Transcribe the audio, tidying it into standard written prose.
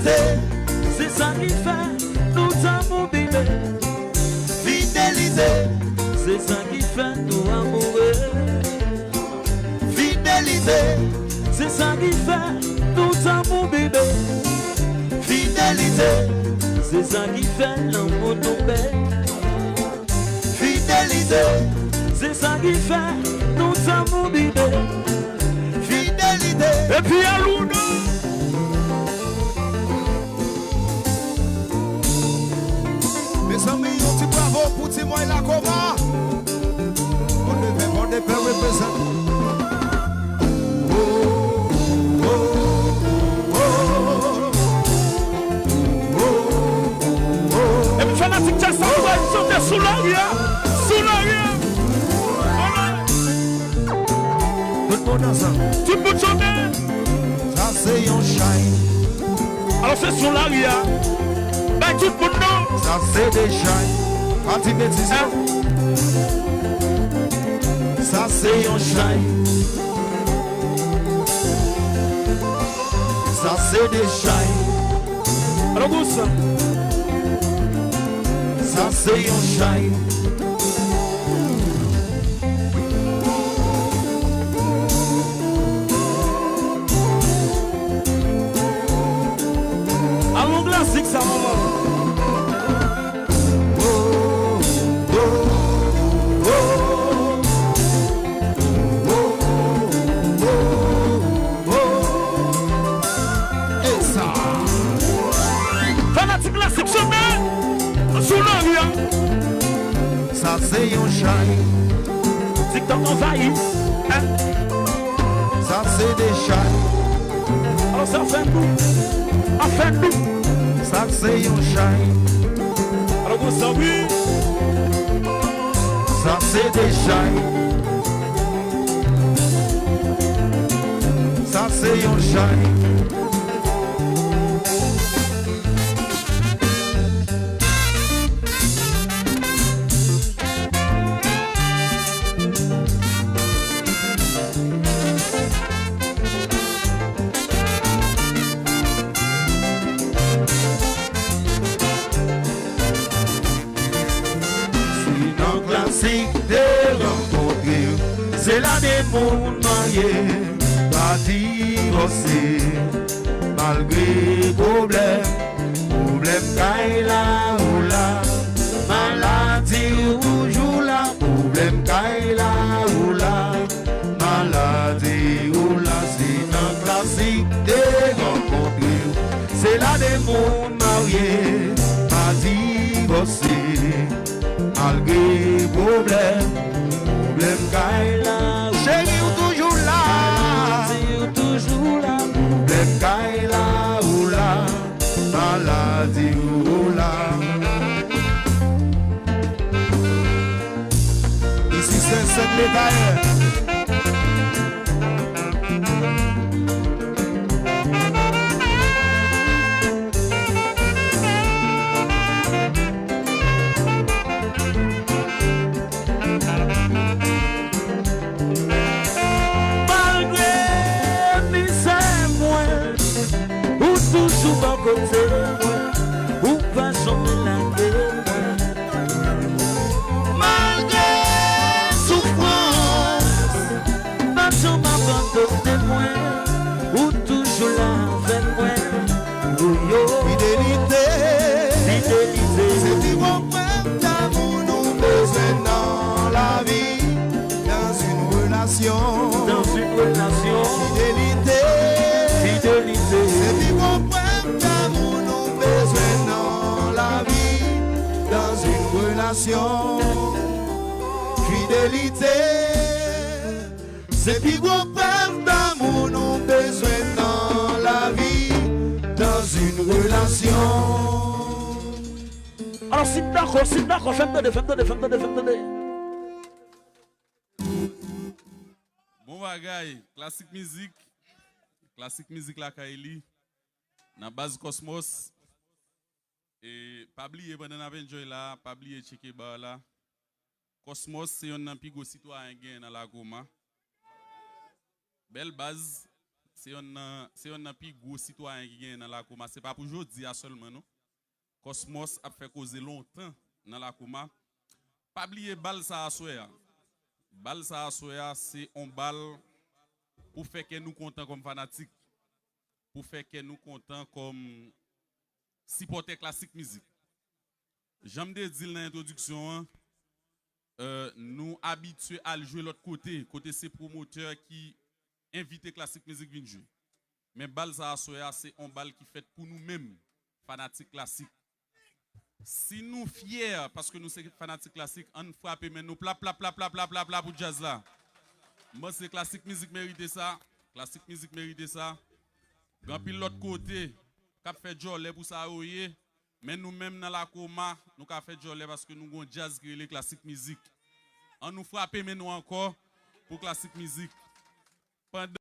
c'est ça qui fait nous amour bébé. Fidélité, c'est ça qui fait nous amoureux. fidélité, C'est ça qui fait nous amour bébé. fidélité, C'est ça qui fait l'amour tombé. fidélité, C'est ça qui fait nous amour bébé. fidélité. Et puis à l'ouno. Mes amis, on dit bravo pour Timo et la Coma. On devait représenter. Et puis fanatique, ça va sauter sous l'arrière. Sous l'arrière. Tout le monde ensemble. Tout le monde sonne. Ça c'est un shine. Alors c'est sous l'arrière. Ben tout le monde non. Ça c'est des shine. Quand il met ça. Ça c'est un shine. Ça c'est des shine. Alors où ça? Ça c'est un shine. Allons classique ça maman. Fanatique classique sous l'arrière. Ça c'est un shine. TikTok envahi. Hein? Ça c'est des shine. Alors ça fait nous. Ça fait nous. Ça c'est un shine. Alors vous savez. Ça c'est des shine. Ça c'est un shine. C'est l'année pour marier, pas divorcer, malgré problème, caille là ou là, maladie toujours là, problème caille là ou là, maladie ou là, c'est un classique de rencontrer. C'est l'année pour marier, pas divorcer, malgré problème caille là, chérie ou toujours là, toujours là. problème caille là ou là, maladie ou là. Ici c'est 7 détails. Ou pas jamais la Malgré souffrance, pas jamais abandonné moi. Ou toujours là avec moi. fidélité, Fidélité. c'est du bon point d'amour nous besoin dans la vie, dans une relation. Dans une relation. Fidélité, Fidélité. c'est du bon point d'amour nous besoin dans la vie, dans une relation. Fidélité, c'est du bon point d'amour nous besoin dans la vie, dans une relation. Alors si d'accord, fais-moi. Bon bagay, classique musique la Kaili, na base Cosmos. Et pas oublier pendant qu'on enjoy là, pas oublier checker bar là. Cosmos c'est un plus gros citoyen gain dans la Goma. Belle base, c'est un plus gros citoyen qui est dans la Kouma. Ce n'est pas pour aujourd'hui seulement, non? Cosmos a fait causer longtemps dans la Kouma. Pas oublier bal ça soya. Bal ça soya, c'est un bal pour faire que nous contents comme fanatiques. Pour faire que nous contents comme supporter classique musique. J'aime dire dans l'introduction, nous habitués à le jouer l'autre côté ces promoteurs qui invitent classique musique à jouer. Mais bal ça soya, c'est un bal qui fait pour nous-mêmes fanatiques classiques. Si nous fiers parce que nous sommes fanatiques classiques, on frappe mais nous pla pour jazz là. Moi c'est classique musique mérite ça, classique musique mérite ça. Grand pile l'autre côté, qu'a fait jolé pour ça oyer, mais nous-mêmes dans la Kouma, nous qu'a fait jolé parce que nous avons jazz qui est classique musique. On nous frappe mais nous encore pour classique musique. Pendant